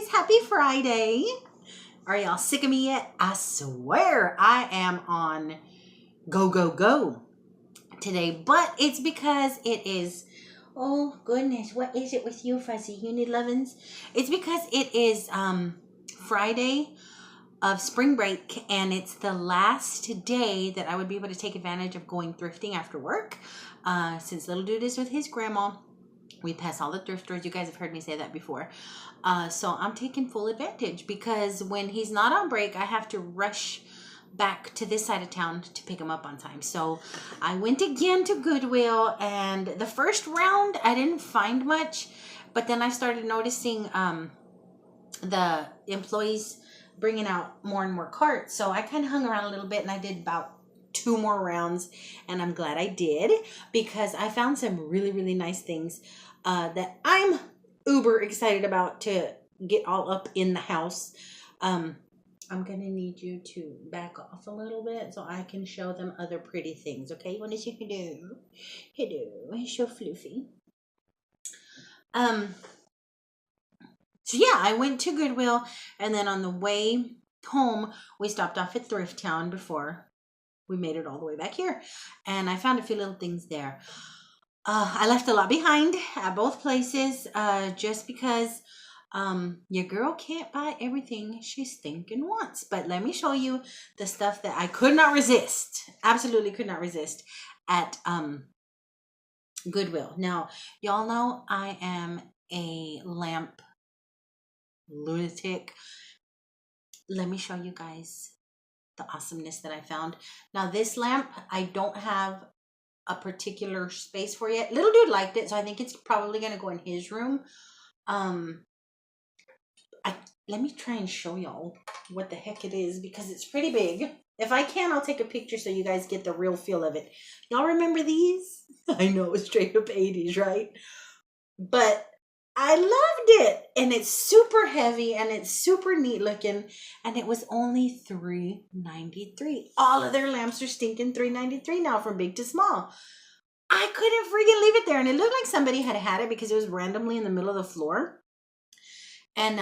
guys, happy Friday. Are y'all sick of me yet? I swear I am on go today, but it's because it is, oh goodness, what is it with you, Fuzzy? You need lovin's? It's because it is Friday of spring break, and it's the last day that I would be able to take advantage of going thrifting after work. Since little dude is with his grandma, we pass all the thrift stores. You guys have heard me say that before. So I'm taking full advantage because when he's not on break, I have to rush back to this side of town to pick him up on time. So I went again to Goodwill, and the first round I didn't find much, but then I started noticing the employees bringing out more and more carts. So I kind of hung around a little bit, and I did about 2 more rounds, and I'm glad I did because I found some really nice things that I'm uber excited about to get all up in the house. I'm gonna need you to back off a little bit so I can show them other pretty things. Okay, you want to see hello, he's so fluffy. So yeah, I went to Goodwill, and then on the way home we stopped off at Thrift Town before we made it all the way back here, and I found a few little things there. I left a lot behind at both places, just because your girl can't buy everything she's thinking wants. But let me show you the stuff that I could not resist, absolutely could not resist at Goodwill. Now, y'all know I am a lamp lunatic. Let me show you guys the awesomeness that I found. Now, this lamp, I don't have a particular space for yet. Little dude liked it, so I think it's probably gonna go in his room. Let me try and show y'all what the heck it is because it's pretty big. If I can, I'll take a picture so you guys get the real feel of it. Y'all remember these? I know, it's straight up 80s, right? But I loved it, and it's super heavy and it's super neat looking, and it was only $3.93. All of their lamps are stinking $3.93 now, from big to small. I couldn't freaking leave it there, and it looked like somebody had had it because it was randomly in the middle of the floor. And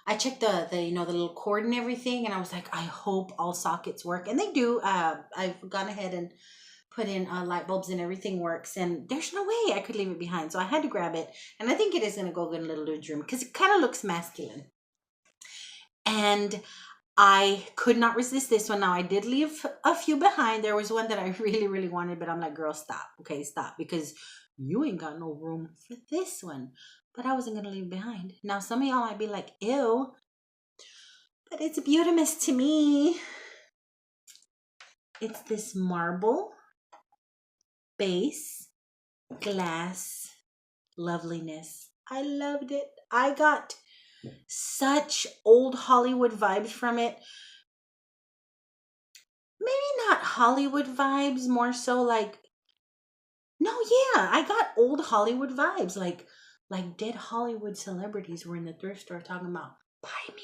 I checked the little cord and everything, and I was like, I hope all sockets work, and they do. I've gone ahead and put in light bulbs and everything works, and there's no way I could leave it behind, so I had to grab it, and I think it is going to go good in little dude's room because it kind of looks masculine. And I could not resist this one. Now, I did leave a few behind. There was one that I really wanted, but I'm like, girl, stop. Okay, stop, because you ain't got no room for this one. But I wasn't going to leave it behind. Now, some of y'all might be like, ew, but it's beautimous to me. It's this marble base glass loveliness. I loved it. I got such old Hollywood vibes from it. Maybe not Hollywood vibes, more so like, no, yeah, I got old Hollywood vibes, like dead Hollywood celebrities were in the thrift store talking about, buy me.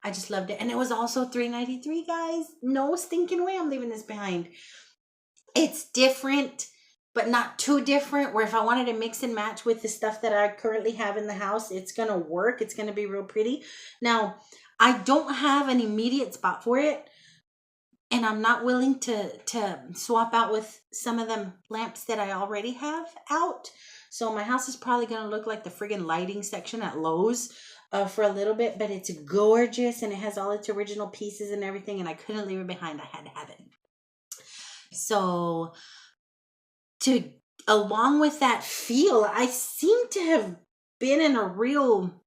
I just loved it. And it was also $3.93, guys. No stinking way I'm leaving this behind. It's different, but not too different, where if I wanted to mix and match with the stuff that I currently have in the house, it's going to work. It's going to be real pretty. Now, I don't have an immediate spot for it, and I'm not willing to swap out with some of them lamps that I already have out. So my house is probably going to look like the friggin' lighting section at Lowe's for a little bit, but it's gorgeous, and it has all its original pieces and everything, and I couldn't leave it behind. I had to have it. So along with that feel, I seem to have been in a real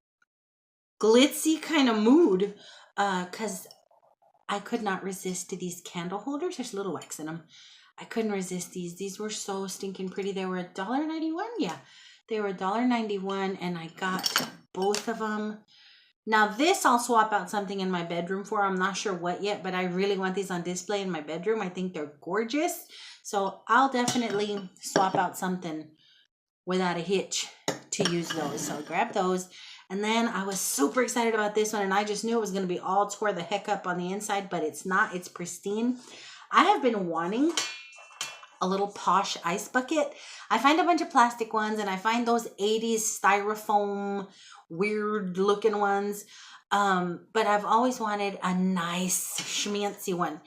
glitzy kind of mood, because I could not resist these candle holders. There's little wax in them. I couldn't resist these. These were so stinking pretty. They were $1.91. Yeah, they were $1.91, and I got both of them. Now, this I'll swap out something in my bedroom for. I'm not sure what yet, but I really want these on display in my bedroom. I think they're gorgeous. So I'll definitely swap out something without a hitch to use those. So I grabbed those. And then I was super excited about this one, and I just knew it was going to be all tore the heck up on the inside, but it's not. It's pristine. I have been wanting a little posh ice bucket. I find a bunch of plastic ones, and I find those 80s styrofoam weird looking ones. But I've always wanted a nice schmancy one.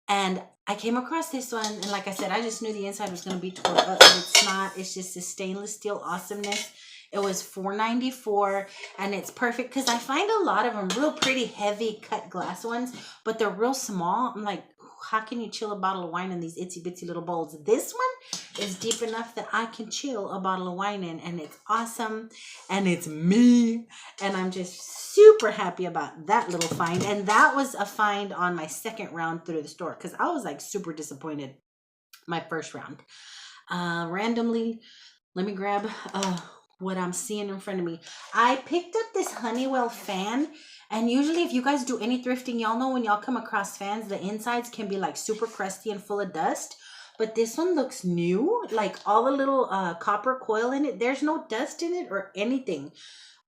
And I came across this one, and like I said, I just knew the inside was going to be tore up, but it's not. It's just a stainless steel awesomeness. It was $4.94, and it's perfect because I find a lot of them real pretty heavy cut glass ones, but they're real small. I'm like, how can you chill a bottle of wine in these itsy bitsy little bowls? This one is deep enough that I can chill a bottle of wine in, and it's awesome, and it's me, and I'm just super happy about that little find. And that was a find on my second round through the store because I was like super disappointed my first round. Randomly, let me grab what I'm seeing in front of me. I picked up this Honeywell fan, and usually if you guys do any thrifting, y'all know when y'all come across fans, the insides can be like super crusty and full of dust. But this one looks new, like all the little copper coil in it. There's no dust in it or anything.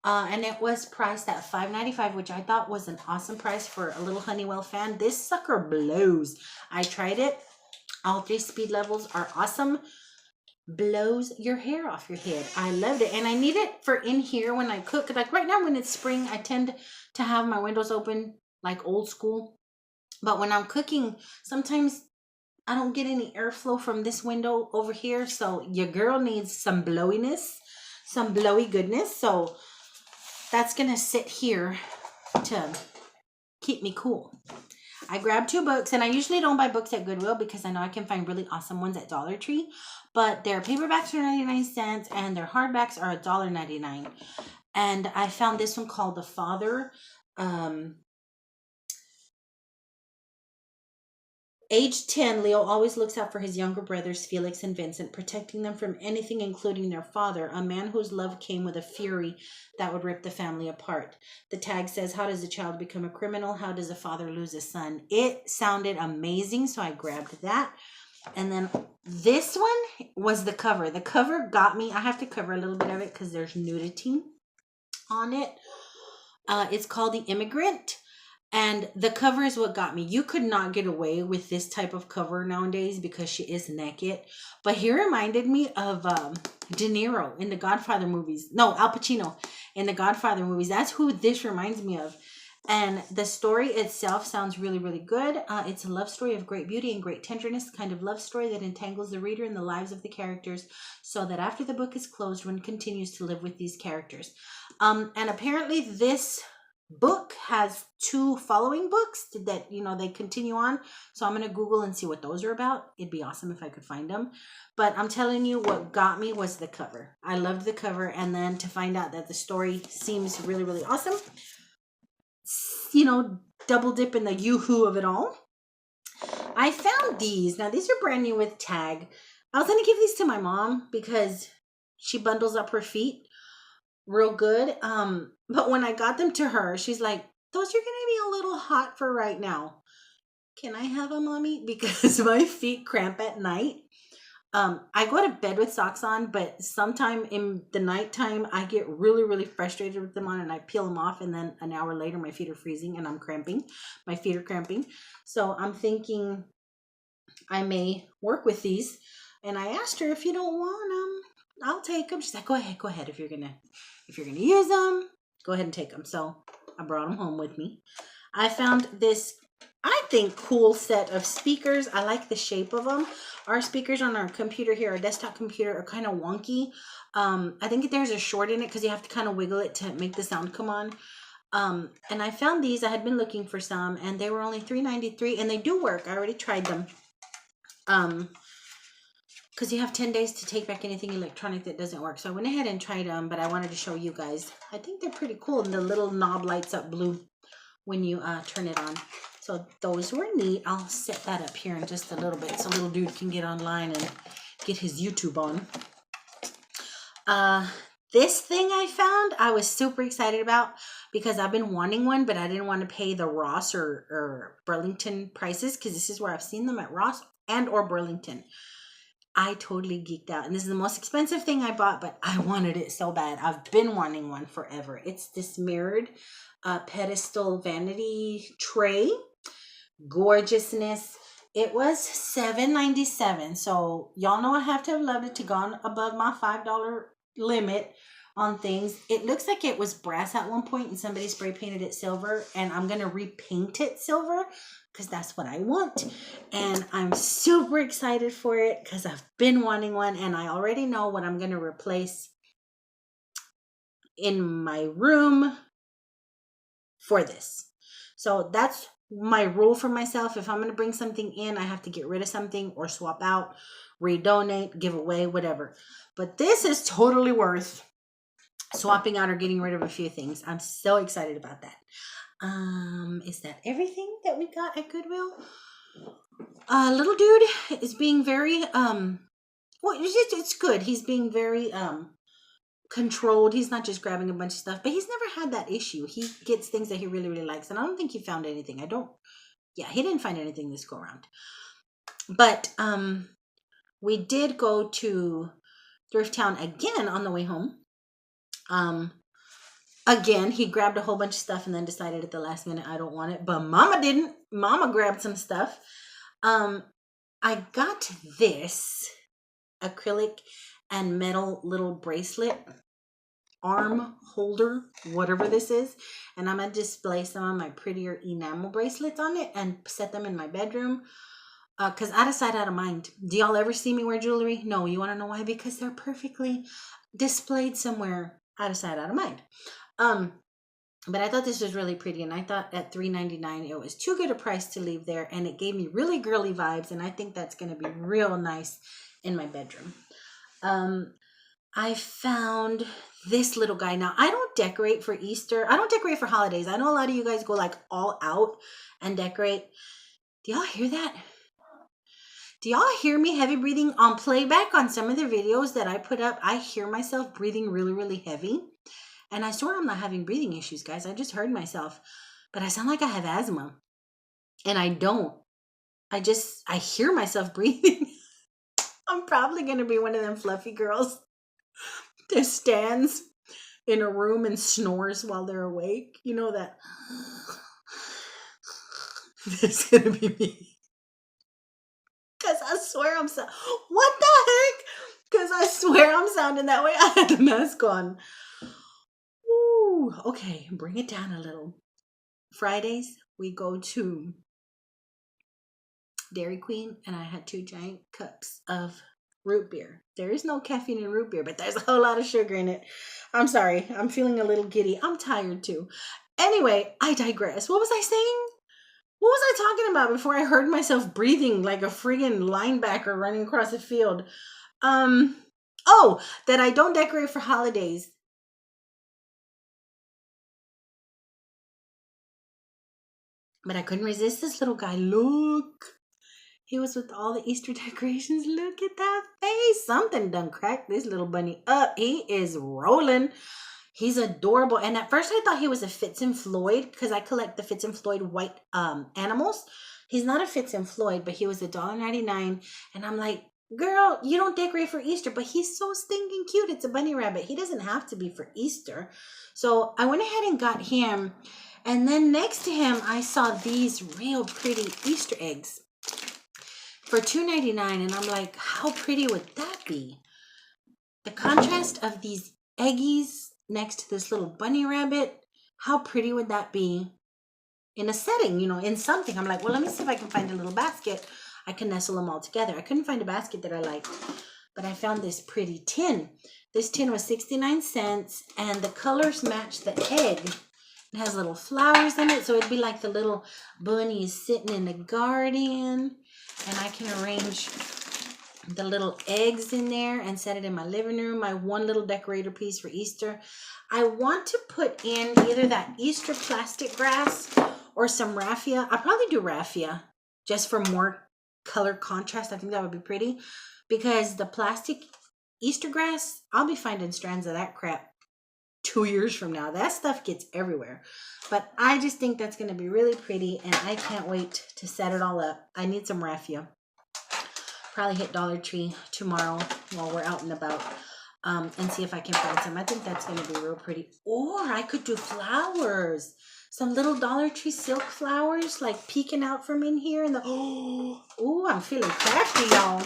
And it was priced at $5.95, which I thought was an awesome price for a little Honeywell fan. This sucker blows. I tried it. All 3 speed levels are awesome. Blows your hair off your head. I loved it, and I need it for in here when I cook. Like right now when it's spring, I tend to have my windows open like old school, but when I'm cooking, sometimes I don't get any airflow from this window over here, so your girl needs some blowiness, some blowy goodness. So that's gonna sit here to keep me cool. I grabbed 2 books, and I usually don't buy books at Goodwill because I know I can find really awesome ones at Dollar Tree, but their paperbacks are 99 cents and their hardbacks are $1.99. And I found this one called The Father. Age 10, Leo always looks out for his younger brothers, Felix and Vincent, protecting them from anything, including their father, a man whose love came with a fury that would rip the family apart. The tag says, how does a child become a criminal? How does a father lose a son? It sounded amazing, so I grabbed that. And then this one was the cover. The cover got me. I have to cover a little bit of it because there's nudity on it. It's called The Immigrant. And the cover is what got me. You could not get away with this type of cover nowadays because she is naked. But he reminded me of De Niro in the Godfather movies. No, Al Pacino in the Godfather movies. That's who this reminds me of. And the story itself sounds really, really good. It's a love story of great beauty and great tenderness, the kind of love story that entangles the reader in the lives of the characters so that after the book is closed, one continues to live with these characters. And apparently this book has 2 following books that they continue on, so I'm gonna Google and see what those are about. It'd be awesome if I could find them, but I'm telling you, what got me was the cover. I loved the cover, and then to find out that the story seems really, really awesome, double dip in the yoo-hoo of it all. I found these. Now these are brand new with tag. I was gonna give these to my mom because she bundles up her feet real good. But when I got them to her, she's like, those are gonna be a little hot for right now. Can I have them, mommy? Because my feet cramp at night. I go to bed with socks on, but sometime in the nighttime, I get really, really frustrated with them on, and I peel them off, and then an hour later, my feet are freezing and I'm cramping. My feet are cramping. So I'm thinking I may work with these. And I asked her, if you don't want them, I'll take them. She's like, go ahead. If you're gonna use them, go ahead and take them. So I brought them home with me. I found this, I think, cool set of speakers. I like the shape of them. Our speakers on our computer here, our desktop computer, are kind of wonky. I think there's a short in it because you have to kind of wiggle it to make the sound come on. And I found these. I had been looking for some, and they were only $3.93, and they do work. I already tried them. Because you have 10 days to take back anything electronic that doesn't work. So I went ahead and tried them, but I wanted to show you guys. I think they're pretty cool, and the little knob lights up blue when you turn it on. So those were neat. I'll set that up here in just a little bit so little dude can get online and get his YouTube on. This thing I found, I was super excited about because I've been wanting one, but I didn't want to pay the Ross or Burlington prices because this is where I've seen them, at Ross and or Burlington. I totally geeked out. And this is the most expensive thing I bought, but I wanted it so bad. I've been wanting one forever. It's this mirrored pedestal vanity tray. Gorgeousness. It was $7.97. So y'all know I have to have loved it to gone above my $5 limit on things. It looks like it was brass at one point and somebody spray painted it silver, and I'm going to repaint it silver because that's what I want. And I'm super excited for it because I've been wanting one, and I already know what I'm going to replace in my room for this. So that's my rule for myself. If I'm going to bring something in, I have to get rid of something or swap out, redonate, give away, whatever. But this is totally worth swapping out or getting rid of a few things. I'm so excited about that. Is that everything that we got at Goodwill? Little dude is being very well, it's good. He's being very controlled. He's not just grabbing a bunch of stuff, but he's never had that issue. He gets things that he really, really likes, and I don't think he found anything. He didn't find anything this go around. But we did go to Thrift Town again on the way home. Again, he grabbed a whole bunch of stuff and then decided at the last minute, I don't want it. But Mama didn't. Mama grabbed some stuff. I got this acrylic and metal little bracelet, arm holder, whatever this is. And I'm going to display some of my prettier enamel bracelets on it and set them in my bedroom. Because out of sight, out of mind. Do y'all ever see me wear jewelry? No. You want to know why? Because they're perfectly displayed somewhere out of sight, out of mind. But I thought this was really pretty, and I thought at $3.99 it was too good a price to leave there, and it gave me really girly vibes, and I think that's going to be real nice in my bedroom. I found this little guy. Now, I don't decorate for Easter. I don't decorate for holidays. I know a lot of you guys go like all out and decorate. Do y'all hear that? Do y'all hear me heavy breathing on playback on some of the videos that I put up? I hear myself breathing really, really heavy. And I swear I'm not having breathing issues, guys. I just heard myself. But I sound like I have asthma. And I don't. I hear myself breathing. I'm probably going to be one of them fluffy girls that stands in a room and snores while they're awake. You know that. That's going to be me. Because I swear what the heck? Because I swear I'm sounding that way. I had the mask on. Ooh, okay, bring it down a little. Fridays, we go to Dairy Queen, and I had 2 giant cups of root beer. There is no caffeine in root beer, but there's a whole lot of sugar in it. I'm sorry. I'm feeling a little giddy. I'm tired too. Anyway, I digress. What was I saying? What was I talking about before I heard myself breathing like a friggin' linebacker running across the field? That I don't decorate for holidays. But I couldn't resist this little guy. Look. He was with all the Easter decorations. Look at that face. Something done cracked this little bunny up. He is rolling. He's adorable. And at first I thought he was a Fitz and Floyd because I collect the Fitz and Floyd white animals. He's not a Fitz and Floyd, but he was $1.99. And I'm like, girl, you don't decorate for Easter, but he's so stinking cute. It's a bunny rabbit. He doesn't have to be for Easter. So I went ahead and got him. And then next to him, I saw these real pretty Easter eggs for $2.99. And I'm like, how pretty would that be? The contrast of these eggies next to this little bunny rabbit, how pretty would that be in a setting, in something? I'm like, well, let me see if I can find a little basket. I can nestle them all together. I couldn't find a basket that I liked, but I found this pretty tin. This tin was 69 cents, and the colors match the egg. It has little flowers in it, so it'd be like the little bunnies sitting in the garden. And I can arrange the little eggs in there and set it in my living room. My one little decorator piece for Easter. I want to put in either that Easter plastic grass or some raffia. I'll probably do raffia just for more color contrast. I think that would be pretty. Because the plastic Easter grass, I'll be finding strands of that crap 2 years from now. That stuff gets everywhere. But I just think that's going to be really pretty, and I can't wait to set it all up. I need some raffia. Probably hit Dollar Tree tomorrow while we're out and about and see if I can find some. I think that's going to be real pretty. Or I could do flowers. Some little Dollar Tree silk flowers like peeking out from in here. And I'm feeling crafty, y'all.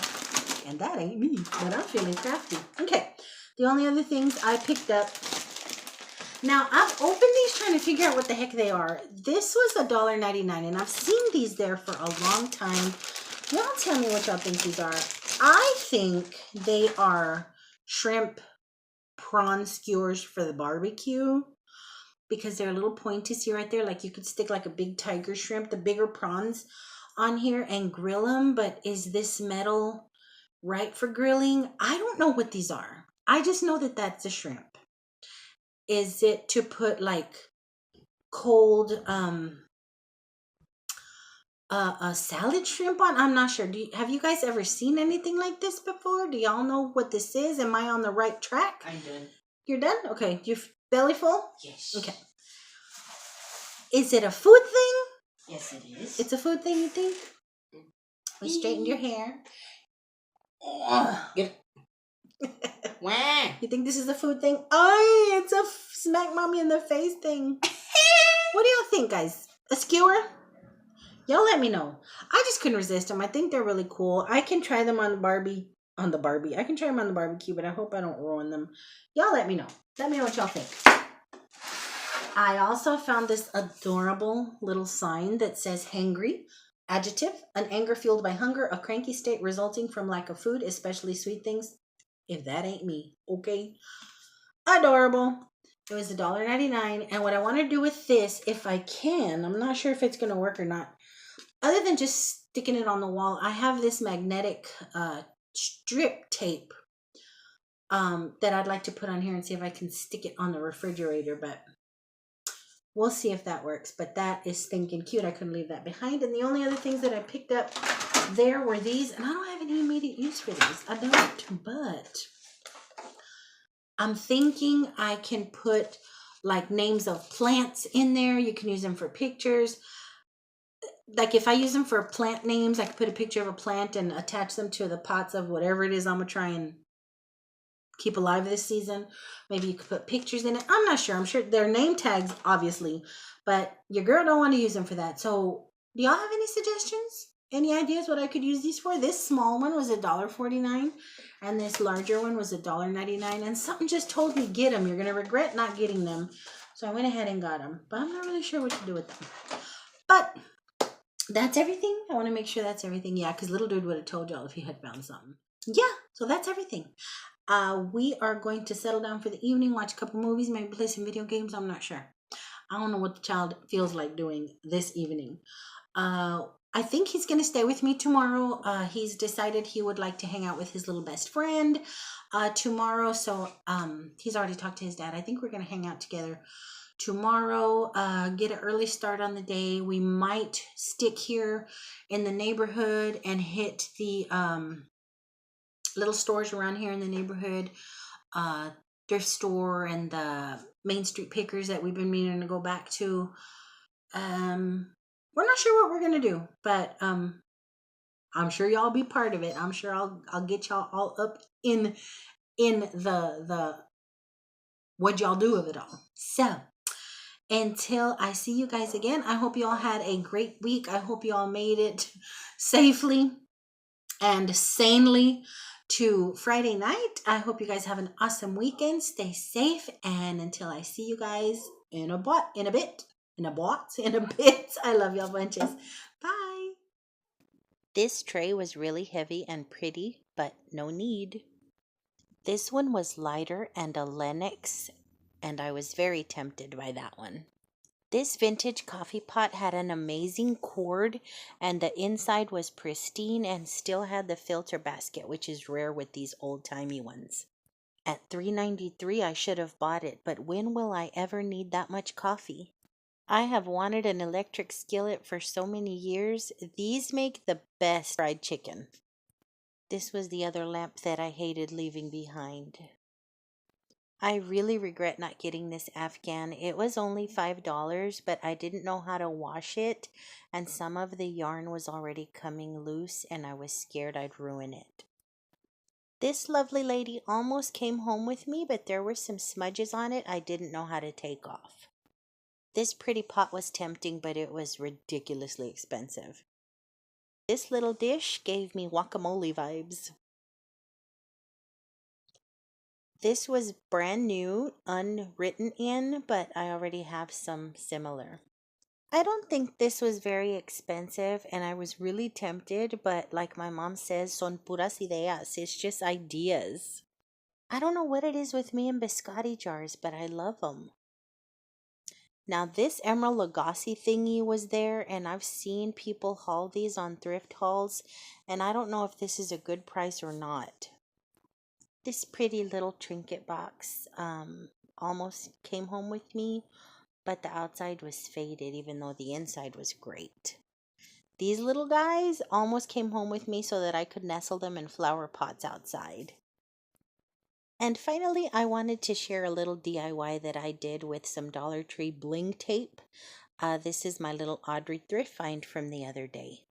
And that ain't me, but I'm feeling crafty. Okay. The only other things I picked up. Now, I've opened these trying to figure out what the heck they are. This was $1.99, and I've seen these there for a long time. Y'all tell me what y'all think these are. I think they are shrimp prawn skewers for the barbecue, because they're a little pointy. See right there? Like you could stick like a big tiger shrimp, the bigger prawns on here and grill them. But is this metal right for grilling? I don't know what these are. I just know that that's a shrimp. Is it to put like cold a salad shrimp on? I'm not sure. Have you guys ever seen anything like this before? Do y'all know what this is? Am I on the right track? I'm done. You're done? Okay. Your belly full? Yes. Okay. Is it a food thing? Yes, it is. It's a food thing, you think? We straightened your hair. Get Wah. You think this is a food thing? Oh, it's a smack mommy in the face thing. What do y'all think, guys? A skewer? Y'all let me know. I just couldn't resist them. I think they're really cool. I can try them on the Barbie. I can try them on the barbecue, but I hope I don't ruin them. Y'all let me know. Let me know what y'all think. I also found this adorable little sign that says hangry. Adjective, an anger fueled by hunger, a cranky state resulting from lack of food, especially sweet things. If that ain't me, okay? Adorable. It was $1.99. And what I want to do with this, if I can, I'm not sure if it's going to work or not. Other than just sticking it on the wall, I have this magnetic strip tape that I'd like to put on here and see if I can stick it on the refrigerator. But we'll see if that works. But that is stinking cute. I couldn't leave that behind. And the only other things that I picked up there were these. And I don't have any immediate use for these. I don't. But I'm thinking I can put like names of plants in there. You can use them for pictures. Like if I use them for plant names, I could put a picture of a plant and attach them to the pots of whatever it is I'm going to try and keep alive this season. Maybe you could put pictures in it. I'm not sure. I'm sure they're name tags, obviously, but your girl don't want to use them for that. So do y'all have any suggestions? Any ideas what I could use these for? This small one was $1.49 and this larger one was $1.99, and something just told me get them. You're going to regret not getting them. So I went ahead and got them, but I'm not really sure what to do with them. But that's everything. I want to make sure that's everything. Yeah, because little dude would have told y'all if he had found something. Yeah, so that's everything. We are going to settle down for the evening, watch a couple movies, maybe play some video games. I'm not sure. I don't know what the child feels like doing this evening. I think he's going to stay with me tomorrow. He's decided he would like to hang out with his little best friend tomorrow. So he's already talked to his dad. I think we're going to hang out together tomorrow, get an early start on the day. We might stick here in the neighborhood and hit the little stores around here in the neighborhood, thrift store and the Main Street Pickers that we've been meaning to go back to. We're not sure what we're gonna do, but I'm sure y'all be part of it. I'm sure I'll get y'all all up in the what y'all do of it all. So until I see you guys again, I hope you all had a great week. I hope you all made it safely and sanely to Friday night. I hope you guys have an awesome weekend. Stay safe. And until I see you guys in a bit. I love y'all bunches. Bye. This tray was really heavy and pretty, but no need. This one was lighter and a Lennox, and I was very tempted by that one. This vintage coffee pot had an amazing cord, and the inside was pristine and still had the filter basket, which is rare with these old-timey ones. At $3.93 I should have bought it, but when will I ever need that much coffee? I have wanted an electric skillet for so many years. These make the best fried chicken. This was the other lamp that I hated leaving behind. I really regret not getting this Afghan. It was only $5, but I didn't know how to wash it, and some of the yarn was already coming loose, and I was scared I'd ruin it. This lovely lady almost came home with me, but there were some smudges on it I didn't know how to take off. This pretty pot was tempting, but it was ridiculously expensive. This little dish gave me guacamole vibes. This was brand new, unwritten in, but I already have some similar. I don't think this was very expensive and I was really tempted, but like my mom says, son puras ideas. It's just ideas. I don't know what it is with me and biscotti jars, but I love them. Now, this Emerald Lagasse thingy was there, and I've seen people haul these on thrift hauls, and I don't know if this is a good price or not. This pretty little trinket box almost came home with me, but the outside was faded, even though the inside was great. These little guys almost came home with me so that I could nestle them in flower pots outside. And finally, I wanted to share a little DIY that I did with some Dollar Tree bling tape. This is my little Audrey thrift find from the other day.